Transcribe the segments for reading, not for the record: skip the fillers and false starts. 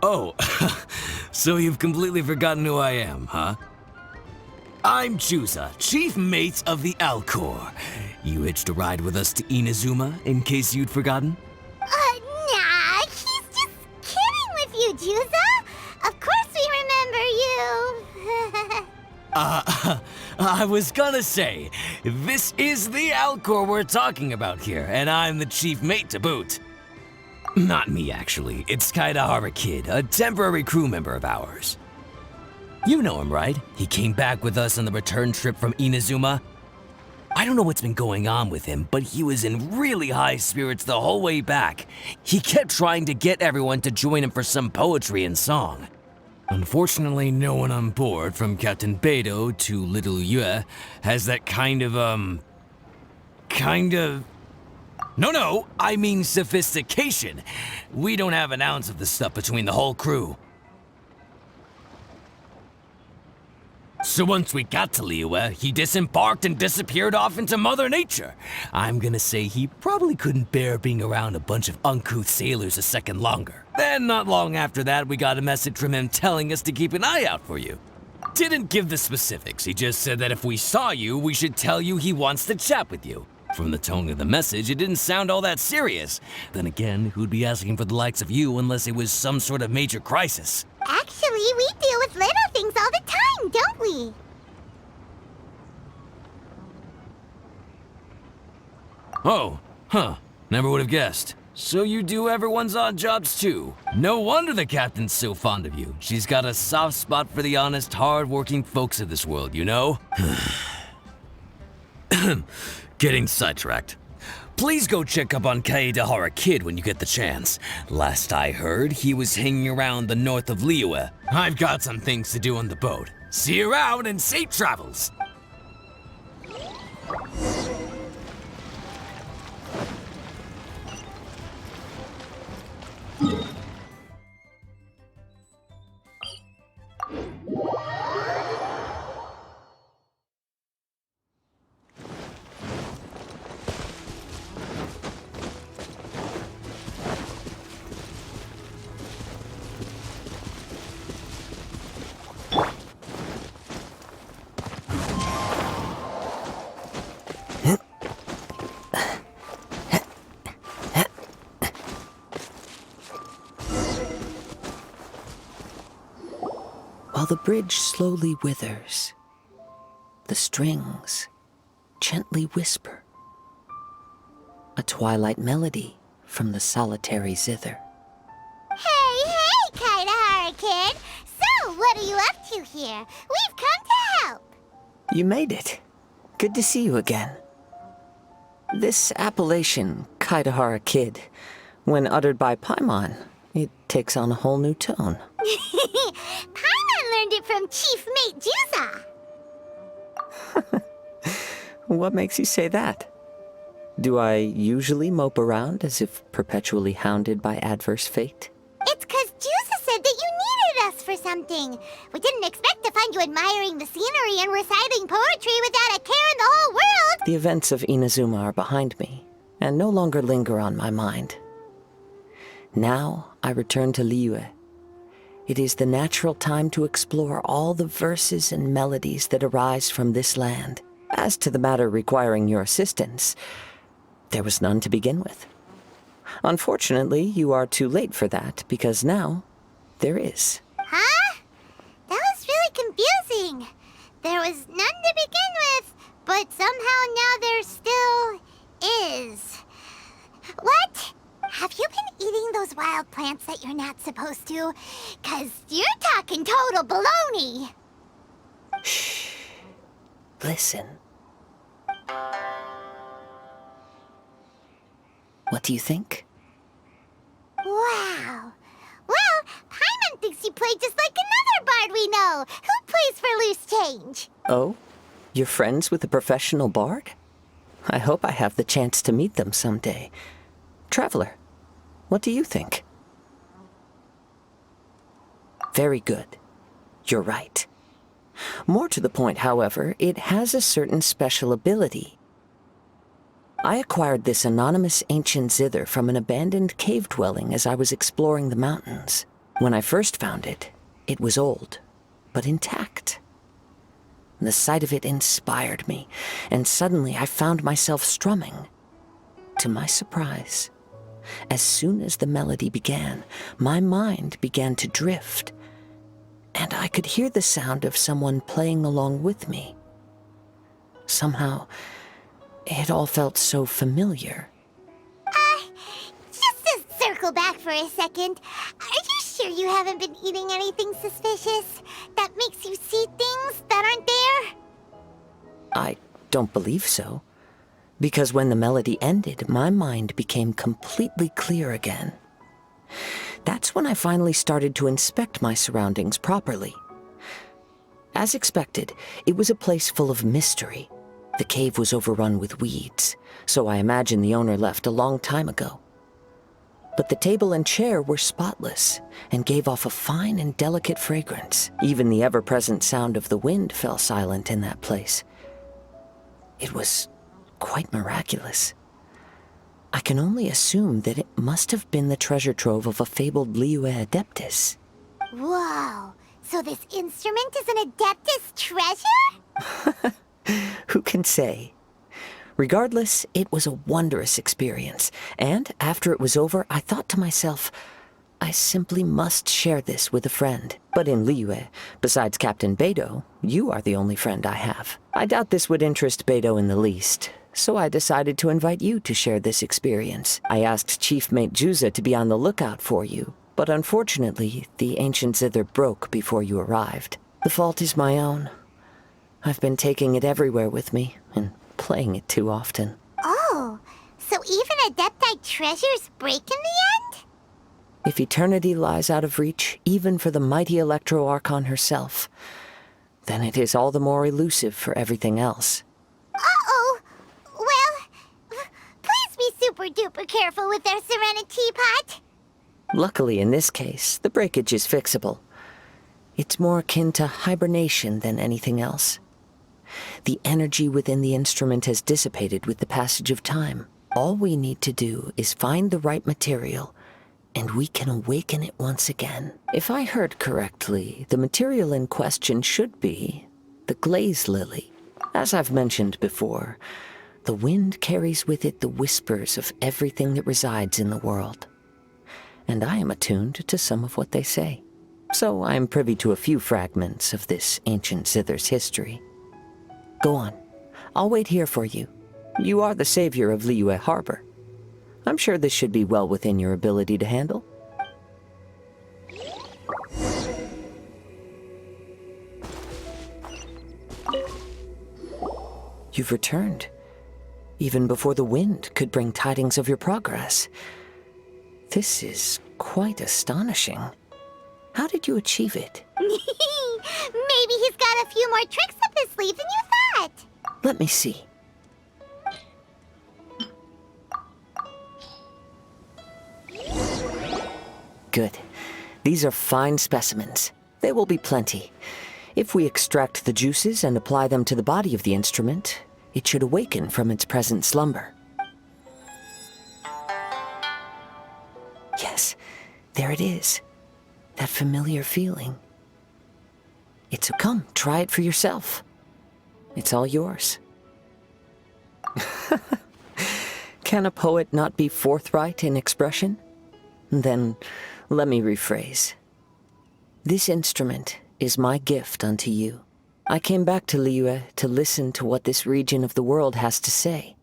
Oh, so you've completely forgotten who I am, huh? I'm Juza, chief mate of the Alcor. You hitched a ride with us to Inazuma, in case you'd forgotten? Nah, he's just kidding with you, Juza. Of course we remember you. I was gonna say, this is the Alcor we're talking about here, and I'm the chief mate to boot. Not me, actually. It's Kazuha Kid, a temporary crew member of ours. You know him, right? He came back with us on the return trip from Inazuma. I don't know what's been going on with him, but he was in really high spirits the whole way back. He kept trying to get everyone to join him for some poetry and song. Unfortunately, no one on board, from Captain Beidou to Little Yue, has that kind of No, I mean sophistication. We don't have an ounce of the stuff between the whole crew. So once we got to Liyue, he disembarked and disappeared off into Mother Nature. I'm gonna say he probably couldn't bear being around a bunch of uncouth sailors a second longer. Then not long after that, we got a message from him telling us to keep an eye out for you. Didn't give the specifics, he just said that if we saw you, we should tell you he wants to chat with you. From the tone of the message, it didn't sound all that serious. Then again, who'd be asking for the likes of you unless it was some sort of major crisis? Actually, we deal with little things all the time, don't we? Oh, huh. Never would have guessed. So you do everyone's odd jobs too. No wonder the captain's so fond of you. She's got a soft spot for the honest, hard-working folks of this world, you know? Getting sidetracked. Please go check up on Kazuha Kid when you get the chance. Last I heard, he was hanging around the north of Liyue. I've got some things to do on the boat. See you around and safe travels! While the bridge slowly withers, the strings gently whisper, a twilight melody from the solitary zither. Hey, Kazuha Kid. So, what are you up to here? We've come to help. You made it. Good to see you again. This appellation, Kazuha Kid, when uttered by Paimon, it takes on a whole new tone. Paimon learned it from Chief Mate Juza. What makes you say that? Do I usually mope around as if perpetually hounded by adverse fate? It's 'cause Juza said that you needed us for something. We didn't expect to find you admiring the scenery and reciting poetry without a care in the whole world. The events of Inazuma are behind me, and no longer linger on my mind. Now I return to Liyue. It is the natural time to explore all the verses and melodies that arise from this land. As to the matter requiring your assistance, there was none to begin with. Unfortunately, you are too late for that, because now there is. Huh? That was really confusing. There was none to begin with, but somehow now there still is. What? Have you been eating those wild plants that you're not supposed to? 'Cause you're talking total baloney. Shh. Listen. What do you think? Wow. Well, Paimon thinks you play just like another bard we know, who plays for loose change. Oh? You're friends with a professional bard? I hope I have the chance to meet them someday. Traveler, what do you think? Very good. You're right. More to the point, however, it has a certain special ability. I acquired this anonymous ancient zither from an abandoned cave dwelling as I was exploring the mountains. When I first found it, it was old, but intact. The sight of it inspired me, and suddenly I found myself strumming. To my surprise, as soon as the melody began, my mind began to drift, and I could hear the sound of someone playing along with me. Somehow, it all felt so familiar. Just to circle back for a second, are you sure you haven't been eating anything suspicious that makes you see things that aren't there? I don't believe so, because when the melody ended, my mind became completely clear again. That's when I finally started to inspect my surroundings properly. As expected, it was a place full of mystery. The cave was overrun with weeds, so I imagine the owner left a long time ago. But the table and chair were spotless and gave off a fine and delicate fragrance. Even the ever-present sound of the wind fell silent in that place. It was quite miraculous. I can only assume that it must have been the treasure trove of a fabled Liyue Adeptus. Whoa, so this instrument is an Adeptus treasure? Who can say? Regardless, it was a wondrous experience, and after it was over, I thought to myself, I simply must share this with a friend. But in Liyue, besides Captain Beidou, you are the only friend I have. I doubt this would interest Beidou in the least, so I decided to invite you to share this experience. I asked Chief Mate Juza to be on the lookout for you, but unfortunately, the ancient zither broke before you arrived. The fault is my own. I've been taking it everywhere with me, and playing it too often. Oh, so even Adeptite treasures break in the end? If eternity lies out of reach, even for the mighty Electro Archon herself, then it is all the more elusive for everything else. Uh-oh. Well, please be super duper careful with their Serenity Teapot. Luckily, in this case, the breakage is fixable. It's more akin to hibernation than anything else. The energy within the instrument has dissipated with the passage of time. All we need to do is find the right material, and we can awaken it once again. If I heard correctly, the material in question should be the glaze lily. As I've mentioned before, the wind carries with it the whispers of everything that resides in the world. And I am attuned to some of what they say. So I am privy to a few fragments of this ancient zither's history. Go on. I'll wait here for you. You are the savior of Liyue Harbor. I'm sure this should be well within your ability to handle. You've returned, even before the wind could bring tidings of your progress. This is quite astonishing. How did you achieve it? Maybe he's got a few more tricks up his sleeve than you thought. Let me see. Good. These are fine specimens. There will be plenty. If we extract the juices and apply them to the body of the instrument, it should awaken from its present slumber. Yes, there it is. That familiar feeling. Come, try it for yourself. It's all yours. Can a poet not be forthright in expression? Then, let me rephrase. This instrument is my gift unto you. I came back to Liyue to listen to what this region of the world has to say.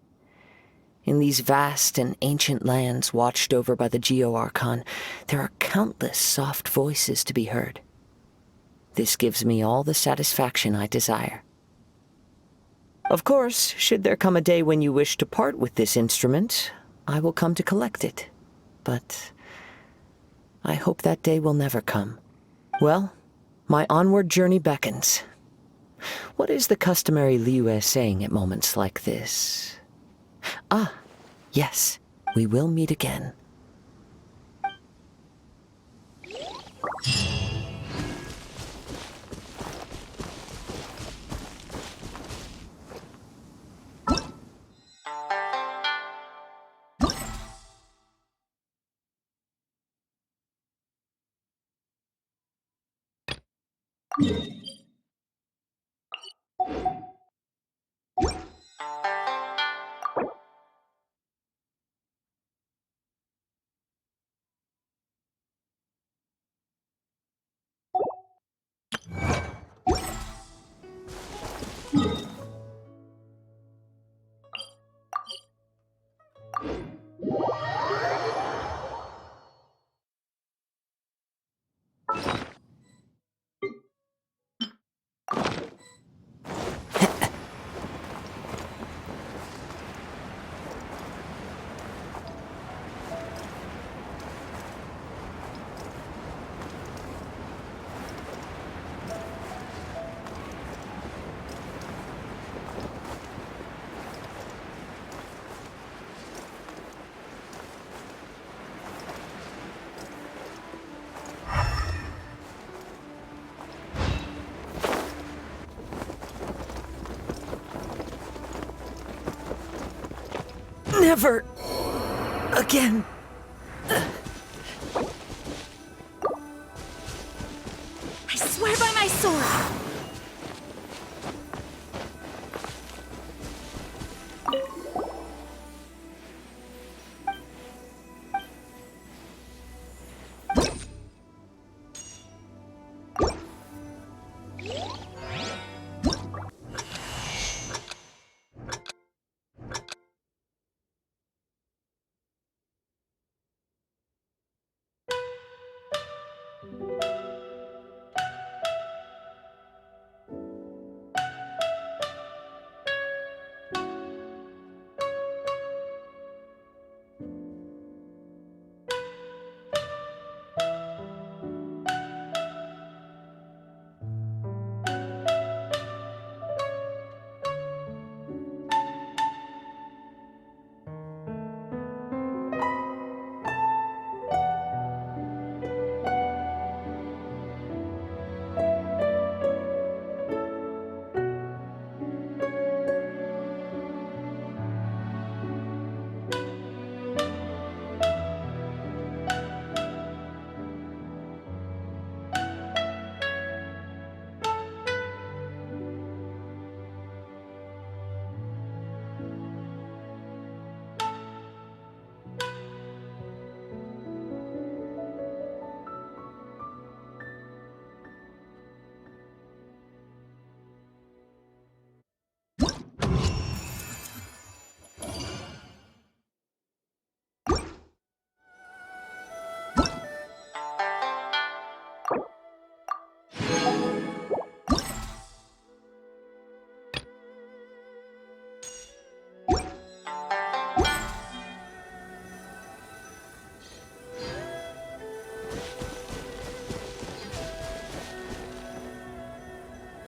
In these vast and ancient lands watched over by the Geo-Archon, there are countless soft voices to be heard. This gives me all the satisfaction I desire. Of course, should there come a day when you wish to part with this instrument, I will come to collect it. But I hope that day will never come. Well, my onward journey beckons. What is the customary Liyue saying at moments like this? Ah, yes, we will meet again. Never again. I swear by my sword!